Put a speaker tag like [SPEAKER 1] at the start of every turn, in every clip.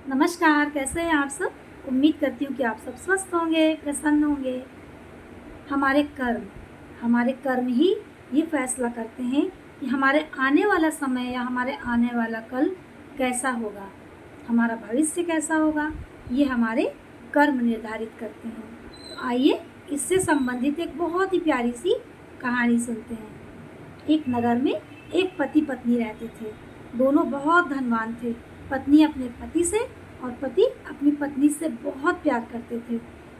[SPEAKER 1] नमस्कार, कैसे हैं आप सब? उम्मीद करती हूँ कि आप सब स्वस्थ होंगे, प्रसन्न होंगे। हमारे कर्म हमारे कर्म ही ये फैसला करते हैं कि हमारे आने वाला समय या हमारे आने वाला कल कैसा होगा, हमारा भविष्य कैसा होगा, ये हमारे कर्म निर्धारित करते हैं। तो आइए इससे संबंधित एक बहुत ही प्यारी-सी कहानी सुनते हैं। एक नगर में एक पति-पत्नी रहते थे। दोनों बहुत धनवान थे। पत्नी अपने पति से और पति अपनी पत्नी से बहुत प्यार करते थे।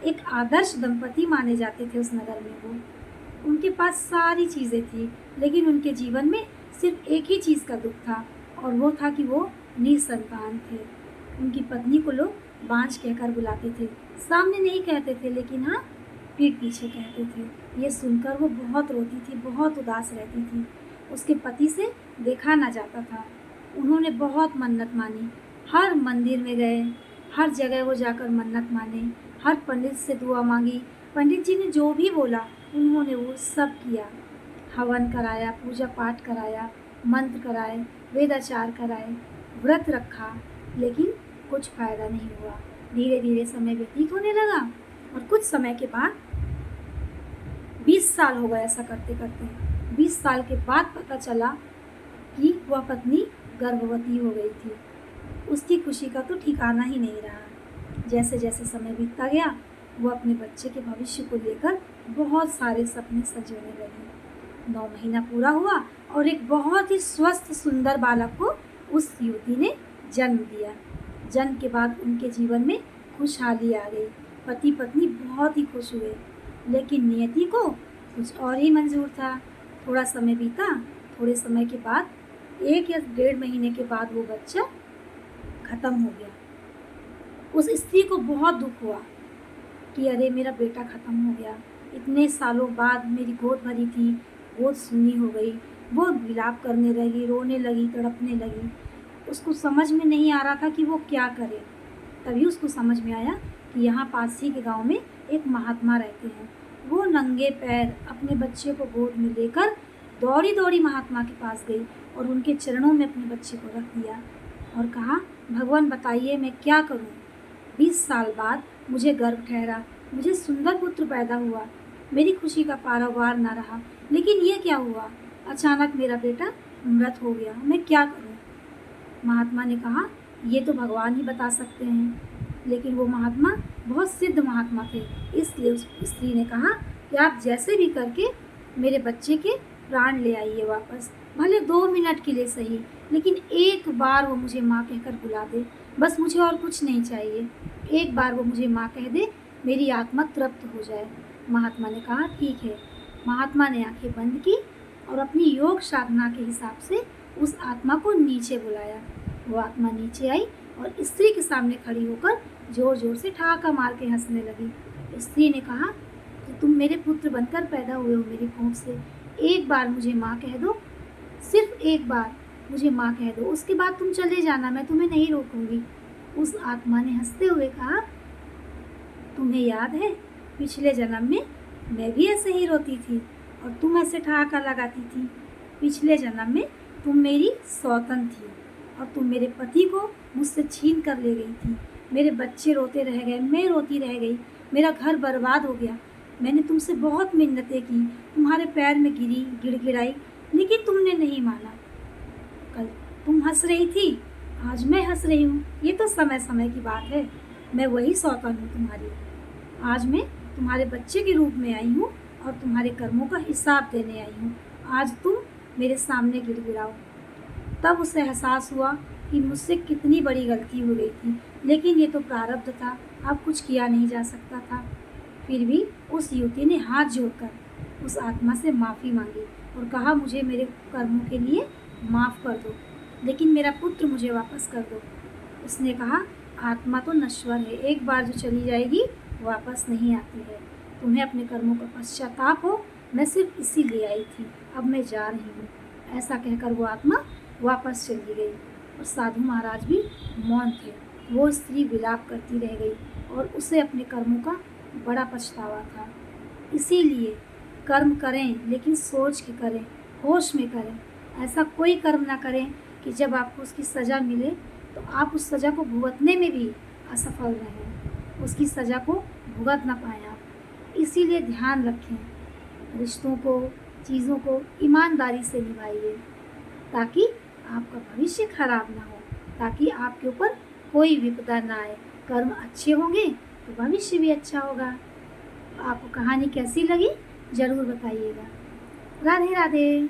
[SPEAKER 1] एक आदर्श दंपति माने जाते थे उस नगर में वो। उनके पास सारी चीज़ें थी, लेकिन उनके जीवन में सिर्फ एक ही चीज़ का दुःख था और वो था कि वो निसंतान थे। उनकी पत्नी को लोग बांझ कहकर बुलाते थे। सामने नहीं कहते थे, लेकिन हाँ, पीठ पीछे कहते थे। ये सुनकर वो बहुत रोती थी, बहुत उदास रहती थी। उसके पति से देखा ना जाता था। उन्होंने बहुत मन्नत मानी, हर मंदिर में गए, हर जगह वो जाकर मन्नत माने, हर पंडित से दुआ मांगी। पंडित जी ने जो भी बोला उन्होंने वो सब किया। हवन कराया, पूजा पाठ कराया, मंत्र कराए, वेदाचार कराए, व्रत रखा, लेकिन कुछ फ़ायदा नहीं हुआ। धीरे धीरे समय व्यतीत होने लगा और कुछ समय के बाद 20 साल हो गए ऐसा करते करते। 20 साल के बाद पता चला कि वह पत्नी गर्भवती हो गई थी। उसकी खुशी का तो ठिकाना ही नहीं रहा। जैसे जैसे समय बीतता गया, वो अपने बच्चे के भविष्य को लेकर बहुत सारे सपने सजोने लगी। 9 महीना पूरा हुआ और एक बहुत ही स्वस्थ सुंदर बालक को उस युवती ने जन्म दिया। जन्म के बाद उनके जीवन में खुशहाली आ गई। पति पत्नी बहुत ही खुश हुए, लेकिन नियति को कुछ और ही मंजूर था। थोड़ा समय बीता। थोड़े समय के बाद 1 या 1.5 महीने के बाद वो बच्चा ख़त्म हो गया। उस स्त्री को बहुत दुख हुआ कि अरे मेरा बेटा ख़त्म हो गया। इतने सालों बाद मेरी गोद भरी थी, गोद सूनी हो गई। वो विलाप करने लगी, रोने लगी, तड़पने लगी। उसको समझ में नहीं आ रहा था कि वो क्या करे। तभी उसको समझ में आया कि यहाँ पास ही के गाँव में एक महात्मा रहते हैं। वो नंगे पैर अपने बच्चे को गोद में लेकर दौड़ी दौड़ी महात्मा के पास गई और उनके चरणों में अपने बच्चे को रख दिया और कहा, भगवान बताइए मैं क्या करूं? 20 साल बाद मुझे गर्भ ठहरा, मुझे सुंदर पुत्र पैदा हुआ, मेरी खुशी का पारावार न रहा, लेकिन ये क्या हुआ? अचानक मेरा बेटा मृत हो गया, मैं क्या करूं? महात्मा ने कहा, ये तो भगवान ही बता सकते हैं। लेकिन वो महात्मा बहुत सिद्ध महात्मा थे, इसलिए उस स्त्री ने कहा कि आप जैसे भी करके मेरे बच्चे के प्राण ले आइए वापस, भले 2 मिनट के लिए सही, लेकिन एक बार वो मुझे माँ कहकर बुला दे। बस मुझे और कुछ नहीं चाहिए। एक बार वो मुझे माँ कह दे, मेरी आत्मा तृप्त हो जाए। महात्मा ने कहा, ठीक है। महात्मा ने आंखें बंद की और अपनी योग साधना के हिसाब से उस आत्मा को नीचे बुलाया। वो आत्मा नीचे आई और स्त्री के सामने खड़ी होकर जोर जोर से ठहाका मार के हंसने लगी। स्त्री ने कहा कि तुम मेरे पुत्र बनकर पैदा हुए हो मेरी कोख से। एक बार मुझे माँ कह दो, सिर्फ एक बार मुझे माँ कह दो, उसके बाद तुम चले जाना, मैं तुम्हें नहीं रोकूंगी। उस आत्मा ने हंसते हुए कहा, तुम्हें याद है पिछले जन्म में मैं भी ऐसे ही रोती थी और तुम ऐसे ठहाका लगाती थी। पिछले जन्म में तुम मेरी सौतन थी और तुम मेरे पति को मुझसे छीन कर ले गई थी। मेरे बच्चे रोते रह गए, मैं रोती रह गई, मेरा घर बर्बाद हो गया। मैंने तुमसे बहुत मिन्नतें की, तुम्हारे पैर में गिरी, गिड़गिड़ाई, लेकिन तुमने नहीं माना। कल तुम हंस रही थी, आज मैं हंस रही हूँ। ये तो समय समय की बात है। मैं वही सौतन हूँ तुम्हारी। आज मैं तुम्हारे बच्चे के रूप में आई हूँ और तुम्हारे कर्मों का हिसाब देने आई हूँ। आज तुम मेरे सामने गिड़गिड़ाओ। तब उसे एहसास हुआ कि मुझसे कितनी बड़ी गलती हो गई थी, लेकिन ये तो प्रारब्ध था, अब कुछ किया नहीं जा सकता था। फिर भी उस युवती ने हाथ जोड़कर उस आत्मा से माफ़ी मांगी और कहा, मुझे मेरे कर्मों के लिए माफ़ कर दो, लेकिन मेरा पुत्र मुझे वापस कर दो। उसने कहा, आत्मा तो नश्वर है, एक बार जो चली जाएगी वापस नहीं आती है। तुम्हें अपने कर्मों का पश्चाताप हो, मैं सिर्फ इसीलिए आई थी, अब मैं जा रही हूँ। ऐसा कहकर वो आत्मा वापस चली गई और साधु महाराज भी मौन थे। वो स्त्री विलाप करती रह गई और उसे अपने कर्मों का बड़ा पछतावा था। इसीलिए कर्म करें, लेकिन सोच के करें, होश में करें। ऐसा कोई कर्म ना करें कि जब आपको उसकी सज़ा मिले तो आप उस सज़ा को भुगतने में भी असफल रहें, उसकी सज़ा को भुगत ना पाएँ आप। इसीलिए ध्यान रखें, रिश्तों को, चीज़ों को ईमानदारी से निभाइए ताकि आपका भविष्य खराब ना हो, ताकि आपके ऊपर कोई विपदा ना आए। कर्म अच्छे होंगे तो भविष्य भी अच्छा होगा। आपको कहानी कैसी लगी ज़रूर बताइएगा। राधे राधे।